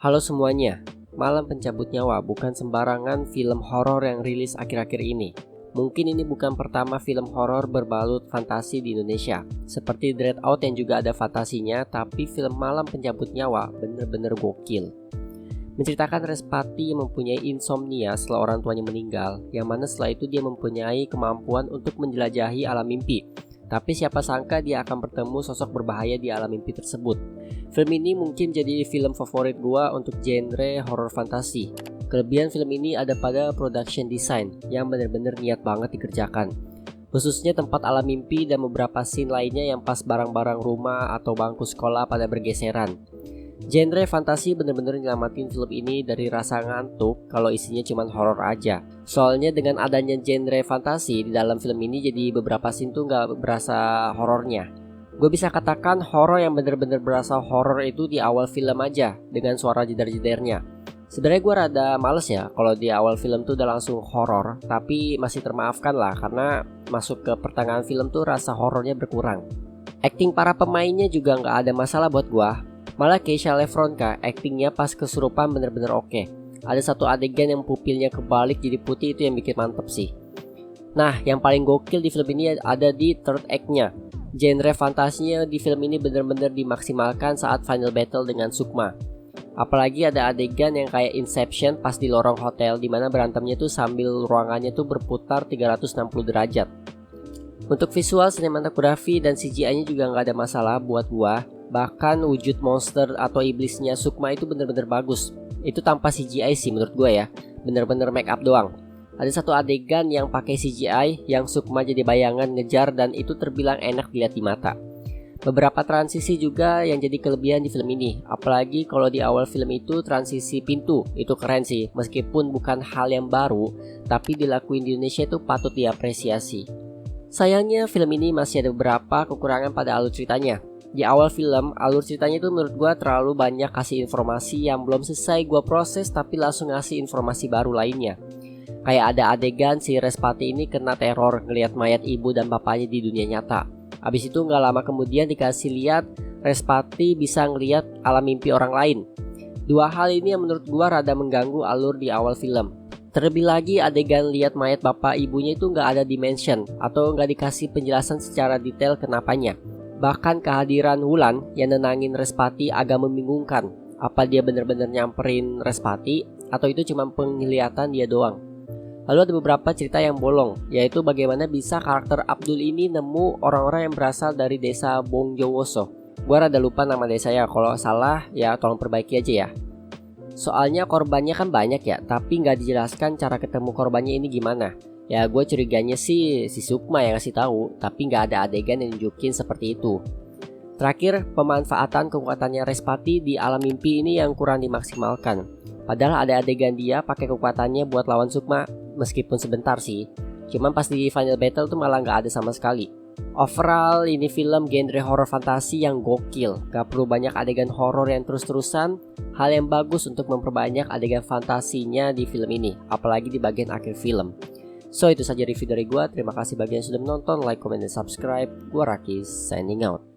Halo semuanya, Malam Pencabut Nyawa bukan sembarangan film horor yang rilis akhir-akhir ini. Mungkin ini bukan pertama film horor berbalut fantasi di Indonesia. Seperti Dread Out yang juga ada fantasinya, tapi film Malam Pencabut Nyawa bener-bener gokil. Menceritakan Respati yang mempunyai insomnia setelah orang tuanya meninggal, yang mana setelah itu dia mempunyai kemampuan untuk menjelajahi alam mimpi. Tapi siapa sangka dia akan bertemu sosok berbahaya di alam mimpi tersebut. Film ini mungkin jadi film favorit gua untuk genre horror fantasi. Kelebihan film ini ada pada production design yang benar-benar niat banget dikerjakan. Khususnya tempat alam mimpi dan beberapa scene lainnya yang pas barang-barang rumah atau bangku sekolah pada bergeseran. Genre fantasi bener-bener nyelamatin film ini dari rasa ngantuk kalau isinya cuma horor aja. Soalnya dengan adanya genre fantasi di dalam film ini jadi beberapa scene tuh gak berasa horornya. Gue bisa katakan horor yang bener-bener berasa horor itu di awal film aja dengan suara jeder-jedernya. Sebenarnya gue rada males ya kalau di awal film tuh udah langsung horor, tapi masih termaafkan lah karena masuk ke pertengahan film tuh rasa horornya berkurang. Acting para pemainnya juga gak ada masalah buat gue. Malah Keisha Lefronka actingnya pas kesurupan bener-bener oke. Ada satu adegan yang pupilnya kebalik jadi putih, itu yang bikin mantep sih. Nah, yang paling gokil di film ini ada di third act-nya. Genre fantasinya di film ini bener-bener dimaksimalkan saat final battle dengan Sukma. Apalagi ada adegan yang kayak Inception pas di lorong hotel, dimana berantemnya tuh sambil ruangannya tuh berputar 360 derajat. Untuk visual, sinematografi, dan CGI-nya juga gak ada masalah buat gua. Bahkan wujud monster atau iblisnya Sukma itu bener-bener bagus. Itu tanpa CGI sih menurut gue ya, bener-bener make up doang. Ada satu adegan yang pakai CGI yang Sukma jadi bayangan ngejar dan itu terbilang enak dilihat di mata. Beberapa transisi juga yang jadi kelebihan di film ini. Apalagi kalau di awal film itu transisi pintu, itu keren sih. Meskipun bukan hal yang baru, tapi dilakuin di Indonesia itu patut diapresiasi. Sayangnya film ini masih ada beberapa kekurangan pada alur ceritanya. Di awal film, alur ceritanya itu menurut gue terlalu banyak kasih informasi yang belum selesai gue proses tapi langsung ngasih informasi baru lainnya. Kayak ada adegan si Respati ini kena teror ngelihat mayat ibu dan bapaknya di dunia nyata. Abis itu gak lama kemudian dikasih lihat Respati bisa ngelihat alam mimpi orang lain. Dua hal ini yang menurut gue rada mengganggu alur di awal film. Terlebih lagi adegan lihat mayat bapak ibunya itu gak ada dimension atau gak dikasih penjelasan secara detail kenapanya. Bahkan kehadiran Wulan yang nenangin Respati agak membingungkan. Apa dia benar-benar nyamperin Respati atau itu cuma penglihatan dia doang. Lalu ada beberapa cerita yang bolong, yaitu bagaimana bisa karakter Abdul ini nemu orang-orang yang berasal dari desa Bongjowoso. Gua rada lupa nama desanya, kalau salah ya tolong perbaiki aja ya. Soalnya korbannya kan banyak ya, tapi nggak dijelaskan cara ketemu korbannya ini gimana. Ya gue curiganya sih si Sukma yang ngasih tahu, tapi nggak ada adegan yang nunjukin seperti itu. Terakhir, pemanfaatan kekuatannya Respati di alam mimpi ini yang kurang dimaksimalkan. Padahal ada adegan dia pakai kekuatannya buat lawan Sukma, meskipun sebentar sih. Cuman pas di final battle tuh malah nggak ada sama sekali. Overall, ini film genre horror fantasi yang gokil. Gak perlu banyak adegan horror yang terus-terusan. Hal yang bagus untuk memperbanyak adegan fantasinya di film ini, apalagi di bagian akhir film. So itu saja review dari gue. Terima kasih bagi yang sudah menonton, like, comment, dan subscribe. Gue Rakis, signing out.